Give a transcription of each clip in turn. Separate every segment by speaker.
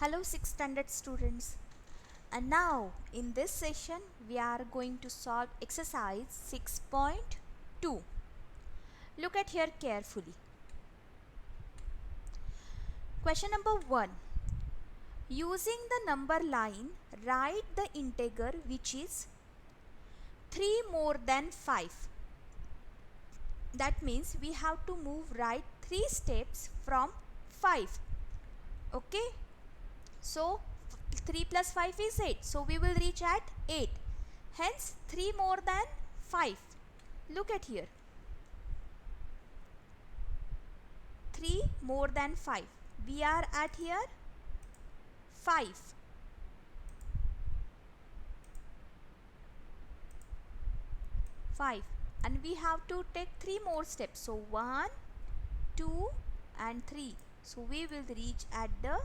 Speaker 1: Hello 6th standard students, and now in this session we are going to solve exercise 6.2. Look at here carefully. Question number 1. Using the number line, write the integer which is 3 more than 5. That means we have to move right 3 steps from 5. Okay, so 3 plus 5 is 8, so we will reach at 8. Hence 3 more than 5. Look at here, 3 more than 5. We are at here 5. And we have to take 3 more steps. So 1, 2 and 3. So we will reach at the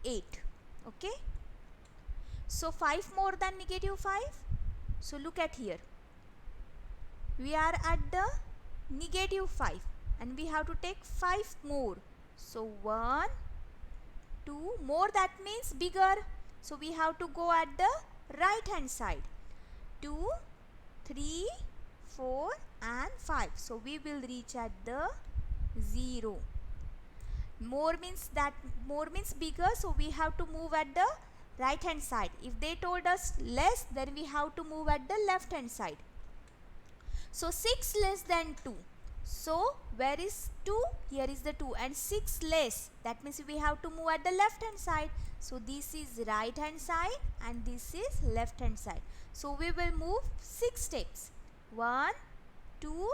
Speaker 1: 8. Okay. So 5 more than negative 5. So look at here. We are at the negative 5 and we have to take 5 more. So 1, 2 more, that means bigger. So we have to go at the right hand side. 2, 3, 4 and 5. So we will reach at the 0. More means bigger, so we have to move at the right hand side. If they told us less, then we have to move at the left hand side. So 6 less than 2. So where is 2? Here is the 2, and 6 less. That means we have to move at the left hand side. So this is right hand side and this is left hand side. So we will move 6 steps. 1, 2,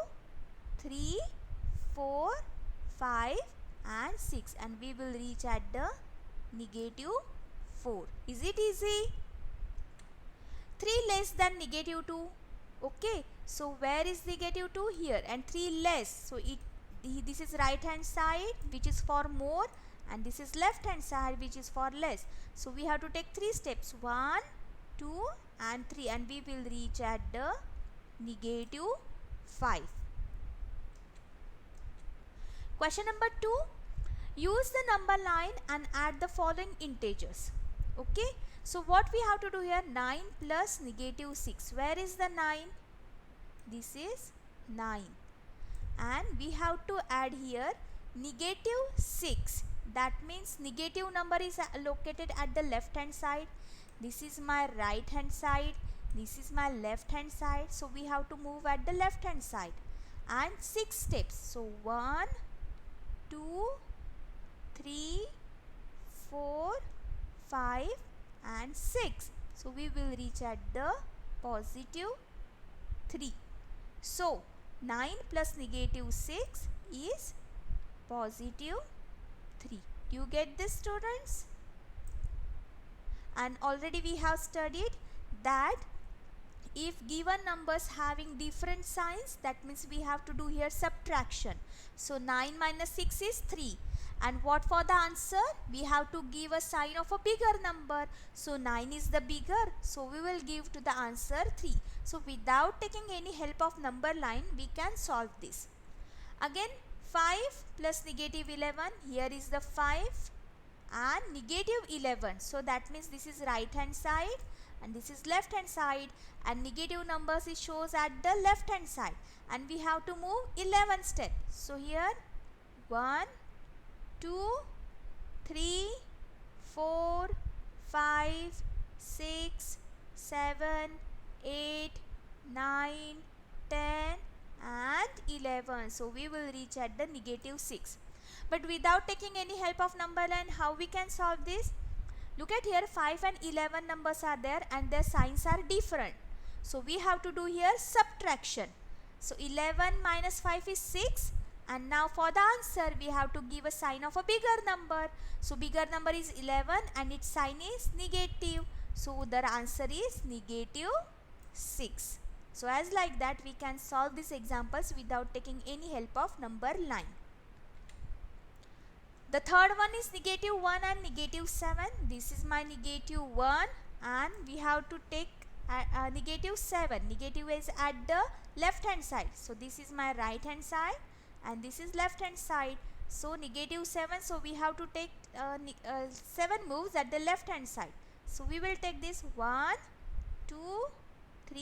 Speaker 1: 3, 4, 5 and 6, and we will reach at the negative 4. Is it easy? 3 less than negative 2. Okay, so where is negative 2? Here, and 3 less. So this is right hand side which is for more, and this is left hand side which is for less. So we have to take 3 steps. 1, 2 and 3, and we will reach at the negative 5. Question number 2. Use the number line and add the following integers. Okay. So what we have to do here? 9 plus negative 6. Where is the 9? This is 9. And we have to add here negative 6. That means negative number is located at the left hand side. This is my right hand side. This is my left hand side. So we have to move at the left hand side. And 6 steps. So 1, 2, 3, 4, 5 and 6. So we will reach at the positive 3. So 9 plus negative 6 is positive 3. You get this, students? And already we have studied that if given numbers having different signs, that means we have to do here subtraction. So 9 minus 6 is 3. And what for the answer? We have to give a sign of a bigger number. So 9 is the bigger. So we will give to the answer 3. So without taking any help of number line, we can solve this. Again 5 plus negative 11. Here is the 5 and negative 11. So that means this is right hand side and this is left hand side, and negative numbers it shows at the left hand side, and we have to move 11 steps. So here 1, 2, 3, 4, 5, 6, 7, 8, 9, 10 and 11. So we will reach at the negative 6. But without taking any help of number line, how we can solve this? Look at here, 5 and 11 numbers are there and their signs are different. So we have to do here subtraction. So 11 minus 5 is 6. And now for the answer, we have to give a sign of a bigger number. So bigger number is 11 and its sign is negative. So the answer is negative 6. So as like that, we can solve these examples without taking any help of number line. The third one is negative 1 and negative 7. This is my negative 1 and we have to take negative 7. Negative is at the left hand side. So this is my right hand side and this is left hand side. So negative 7, so we have to take 7 moves at the left hand side. So we will take this 1, 2, 3,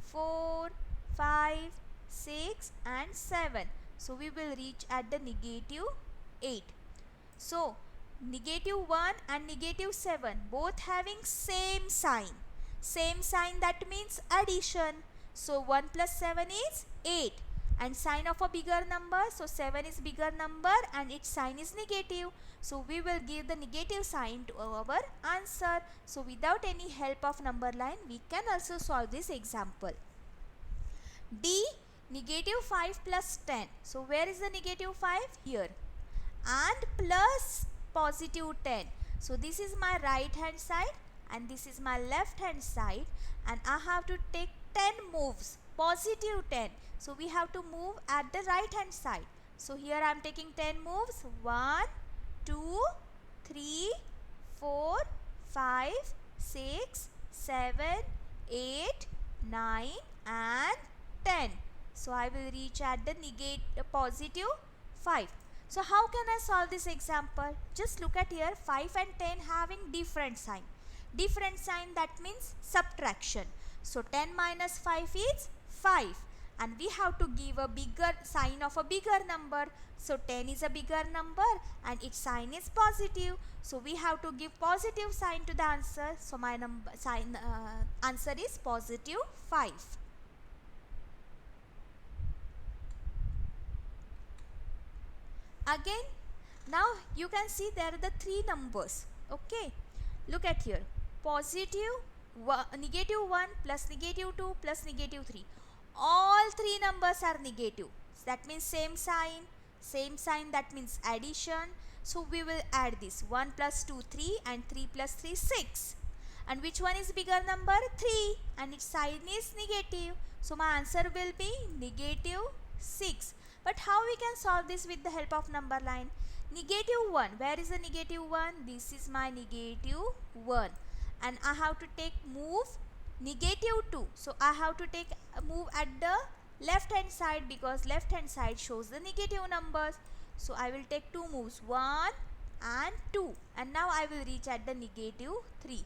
Speaker 1: 4, 5, 6 and 7. So we will reach at the negative 8. So negative 1 and negative 7 both having same sign. Same sign, that means addition. So 1 plus 7 is 8. And sign of a bigger number, so 7 is bigger number and its sign is negative. So we will give the negative sign to our answer. So without any help of number line, we can also solve this example. D, negative 5 plus 10. So where is the negative 5? Here. And plus positive 10. So this is my right hand side and this is my left hand side, and I have to take 10 moves, positive 10. So we have to move at the right hand side. So here I am taking 10 moves. 1, 2, 3, 4, 5, 6, 7, 8, 9 and 10. So I will reach at the positive 5. So how can I solve this example? Just look at here, 5 and 10 having different sign. Different sign, that means subtraction. So 10 minus 5 is 5. And we have to give a bigger sign of a bigger number. So 10 is a bigger number and its sign is positive. So we have to give positive sign to the answer. So my answer is positive 5. Again, now you can see there are the 3 numbers. Okay, look at here. Positive, negative 1 plus negative 2 plus negative 3. All 3 numbers are negative. So that means same sign, that means addition. So we will add this 1 plus 2 3 and 3 plus 3 6. And which one is bigger number? 3, and its sign is negative. So my answer will be negative 6. But how we can solve this with the help of number line? Negative 1, where is the negative 1? This is my negative 1. And I have to take move negative 2. So I have to take a move at the left hand side because left hand side shows the negative numbers. So I will take 2 moves, 1 and 2. And now I will reach at the negative 3.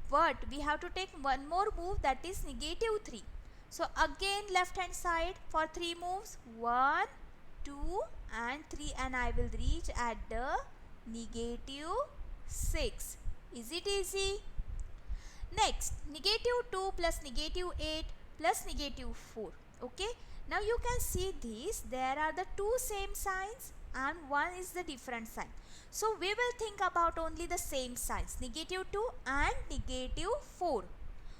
Speaker 1: But we have to take one more move, that is negative 3. So again left hand side for 3 moves, 1, 2 and 3, and I will reach at the negative 6. Is it easy? Next, negative 2 plus negative 8 plus negative 4. Okay, now you can see these, there are the 2 same signs and one is the different sign. So we will think about only the same signs, negative 2 and negative 4.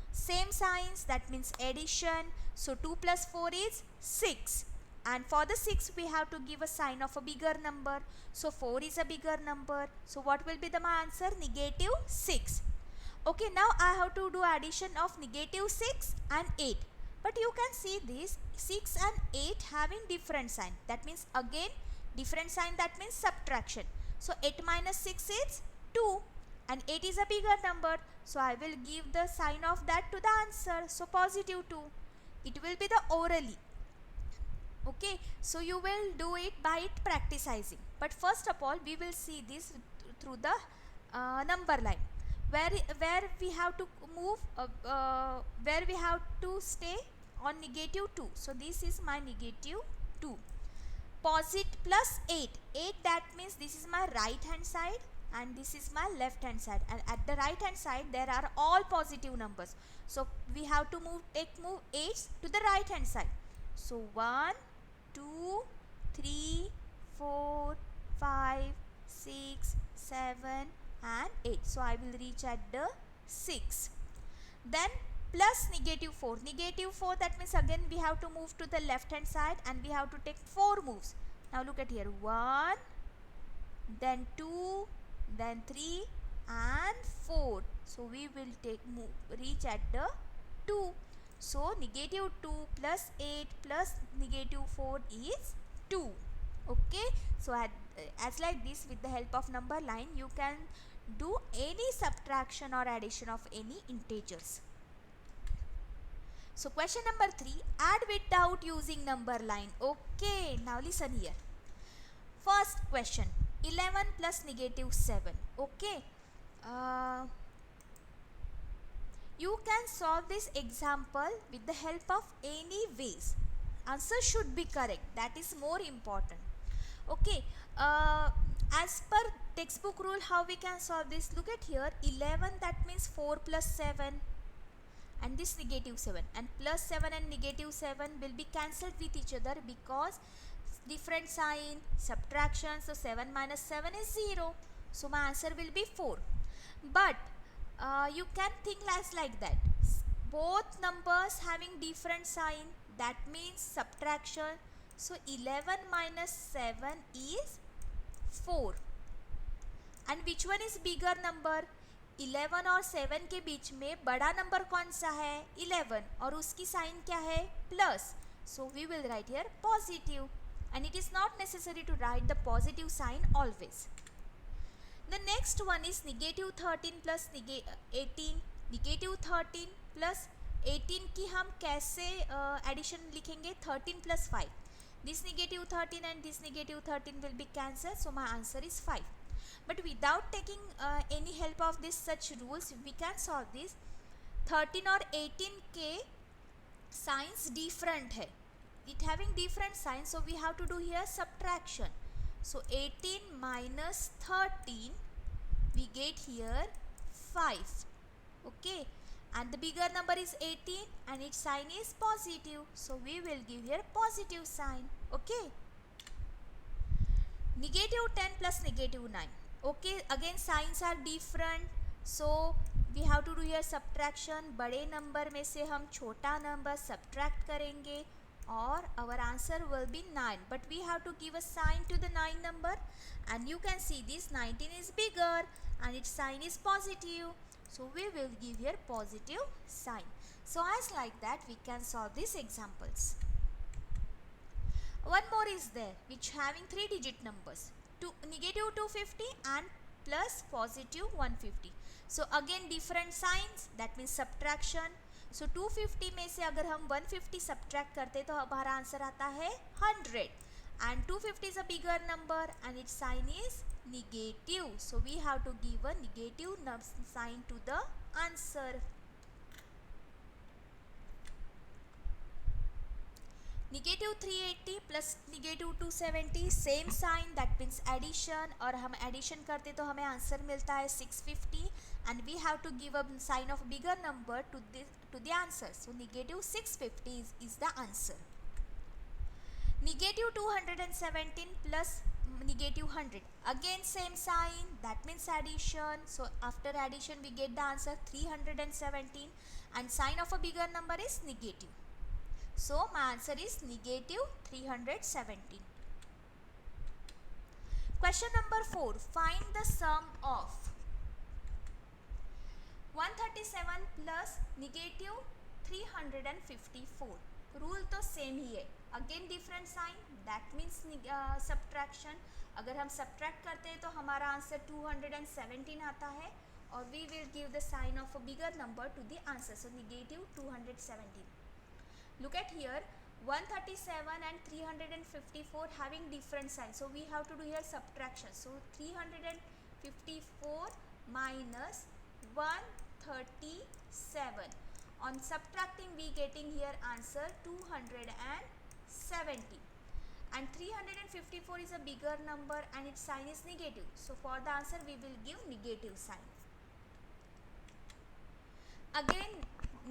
Speaker 1: Same signs, that means addition. So 2 plus 4 is 6. And for the 6 we have to give a sign of a bigger number. So 4 is a bigger number. So what will be my answer? Negative 6. Okay, now I have to do addition of negative 6 and 8. But you can see this 6 and 8 having different sign. That means again different sign, that means subtraction. So 8 minus 6 is 2 and 8 is a bigger number. So I will give the sign of that to the answer. So positive 2. It will be the orally. Okay, so you will do it by practicing. But first of all we will see this through the number line. Where we have to move, where we have to stay on negative 2. So this is my negative 2. Positive plus 8. 8, that means this is my right hand side and this is my left hand side, and at the right hand side there are all positive numbers. So we have to take move 8 to the right hand side. So 1, 2, 3, 4, 5, 6, 7 and 8. So I will reach at the 6. Then plus negative 4. Negative 4, that means again we have to move to the left hand side and we have to take 4 moves. Now look at here, 1, then 2, then 3 and 4. So we will reach at the 2. So negative 2 plus 8 plus negative 4 is 2. Okay, so as like this, with the help of number line you can do any subtraction or addition of any integers. So question number 3, add without using number line. Okay, now listen here. first question, 11 plus negative 7. Okay, you can solve this example with the help of any ways. Answer should be correct, that is more important. Okay, as per textbook rule, how we can solve this? Look at here, 11, that means 4 plus 7 and this negative 7, and plus 7 and negative 7 will be cancelled with each other because different sign, subtraction. So 7 minus 7 is 0, so my answer will be 4. But you can think like that, both numbers having different sign, that means subtraction. So 11 minus 7 is 4. And which one is bigger number? 11 और 7 के बीच में बड़ा number कौन सा है? 11, और उसकी sign क्या है? Plus. So we will write here positive, and it is not necessary to write the positive sign always. The next one is negative 13 plus 18. Negative 13 plus 18 की हम कैसे एडिशन लिखेंगे? 13 plus 5. This negative 13 and this negative 13 will be cancelled, so my answer is 5. But without taking any help of this such rules, we can solve this. 13 और 18 के signs different है, it having different signs, so we have to do here subtraction. So 18 minus 13, we get here 5. Okay, and the bigger number is 18 and its sign is positive, so we will give here positive sign. Okay, negative 10 plus negative 9. Okay, again signs are different, so we have to do here subtraction. बड़े number में से हम छोटा number subtract करेंगे और our answer will be 9, but we have to give a sign to the 9 number, and you can see this 19 is bigger and its sign is positive, so we will give here positive sign. So as like that we can solve these examples. One more is there which having 3 digit numbers, negative 250 and plus positive 150. So again different signs, that means subtraction. So 250 में से अगर हम 150 subtract करते तो हमारा answer आता है 100, and 250 is a bigger number and its sign is negative, so we have to give a negative sign to the answer. Negative 380 plus negative 270, same sign, that means addition, और हम addition करते तो हमें answer मिलता है 650, and we have to give a sign of bigger number to the answer, so negative 650 is the answer. Negative 217 plus negative 100, again same sign, that means addition, so after addition we get the answer 317, and sign of a bigger number is negative, so my answer is negative 317. Question number 4, find the sum of 137 plus negative 354. Rule तो same ही है, again different sign, that means subtraction. अगर हम subtract करते हैं तो हमारा answer 217 आता है, और we will give the sign of a bigger number to the answer, so negative 217. Look at here, 137 and 354 having different signs, so we have to do here subtraction. So 354 minus 137, on subtracting we getting here answer 270, and 354 is a bigger number and its sign is negative, so for the answer we will give negative sign. Again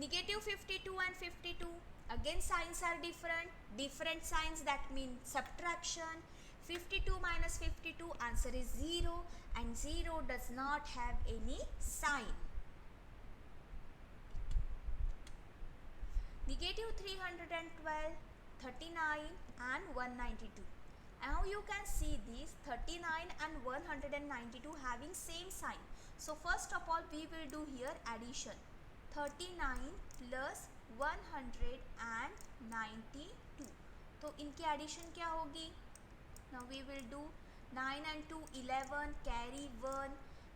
Speaker 1: negative 52 and 52, again signs are different signs, that means subtraction. 52 minus 52, answer is 0, and 0 does not have any sign. Negative 312, 39 and 192. Now you can see these 39 and 192 having same sign. So first of all we will do here addition. 39 plus 192, तो इनकी addition क्या होगी? Now we will do 9 and 2 11, carry 1,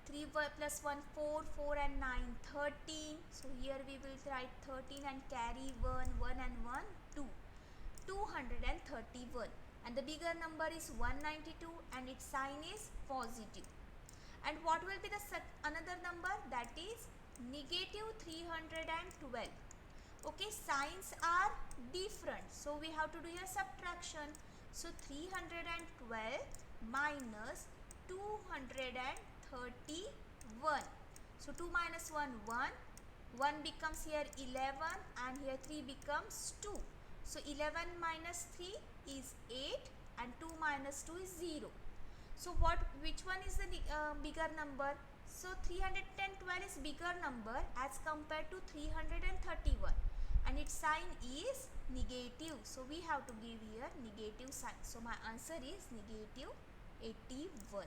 Speaker 1: 3 plus 1 4, 4 and 9 13, so here we will write 13 and carry 1, 1 and 1 2, 231. and the bigger number is 192 and its sign is positive. And what will be the another number? That is negative 312. Okay, signs are different, so we have to do a subtraction. So 312 minus 231. So 2 minus 1, 1. 1 becomes here 11 and here 3 becomes 2. So 11 minus 3 is 8 and 2 minus 2 is 0. So which one is the bigger number? So 312 is bigger number as compared to 331 and its sign is negative. So we have to give here negative sign. So my answer is negative 81.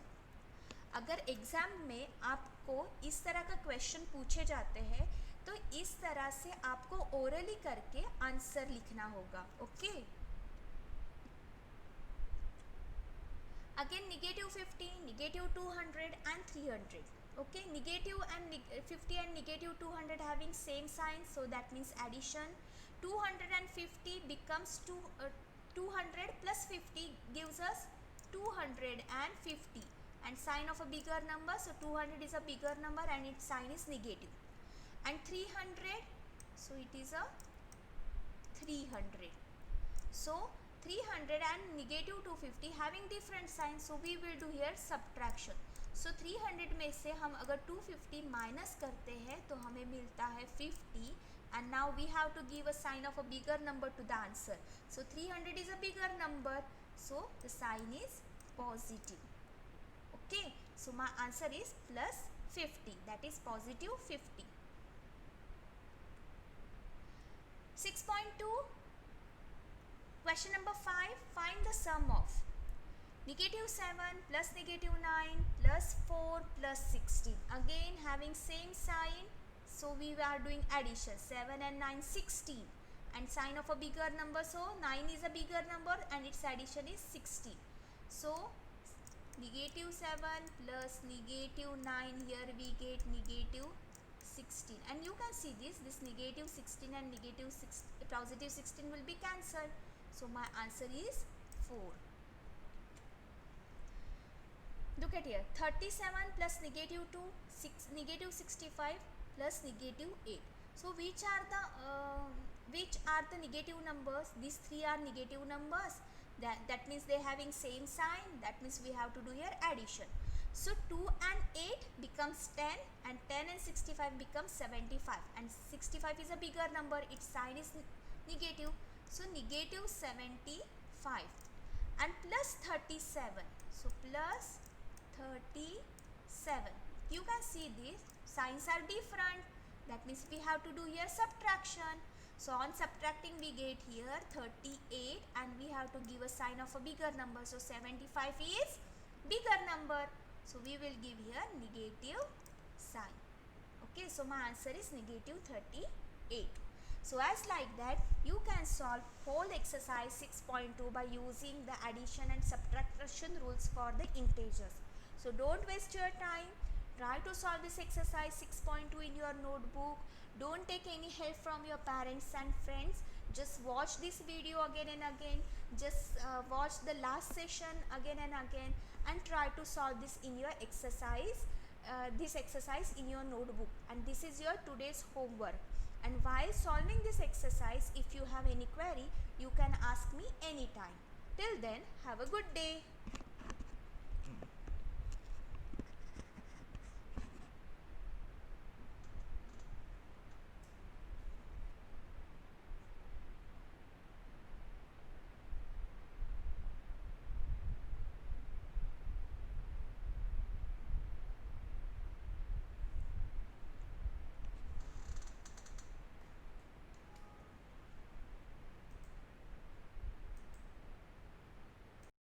Speaker 1: अगर exam में आपको इस तरह का question पूछे जाते हैं तो इस तरह से आपको ओरली करके आंसर लिखना होगा. Okay. Again negative 50, negative 200 and 300. Okay, negative and 50 and negative 200 having same sign, so that means addition. 250 becomes 200 plus 50 gives us 250 and sign of a bigger number, so 200 is a bigger number and its sign is negative. And 300, so it is a 300. So 300 and negative 250 having different signs, so we will do here subtraction. So 300 में से हम अगर 250 minus करते हैं तो हमें मिलता है 50 and now we have to give a sign of a bigger number to the answer. So 300 is a bigger number, so the sign is positive. Okay, so my answer is plus 50, that is positive 50. 6.2, question number 5, find the sum of negative 7 plus negative 9 plus 4 plus 16. Again having same sign, so we are doing addition. 7 and 9, 16 and sign of a bigger number, so 9 is a bigger number and its addition is 16. So negative 7 plus negative 9, here we get negative 16 and you can see this negative 16 and negative positive 16 will be cancelled. So my answer is 4. Look at here, 37 plus negative 2, negative 65 plus negative 8. So which are the negative numbers? These three are negative numbers. That means they having same sign. That means we have to do here addition. So 2 and 8 becomes 10 and 10 and 65 becomes 75 and 65 is a bigger number. Its sign is negative. So negative 75 and plus 37. So plus 37. You can see these signs are different. That means we have to do here subtraction. So on subtracting we get here 38 and we have to give a sign of a bigger number. So 75 is bigger number. So we will give here negative sign. Okay, so my answer is negative 38. So as like that, you can solve whole exercise 6.2 by using the addition and subtraction rules for the integers. So don't waste your time. Try to solve this exercise 6.2 in your notebook. Don't take any help from your parents and friends. Just watch this video again and again. Just watch the last session again and again and try to solve this in your exercise. This exercise in your notebook, and this is your today's homework. And while solving this exercise, if you have any query, you can ask me anytime. Till then, have a good day.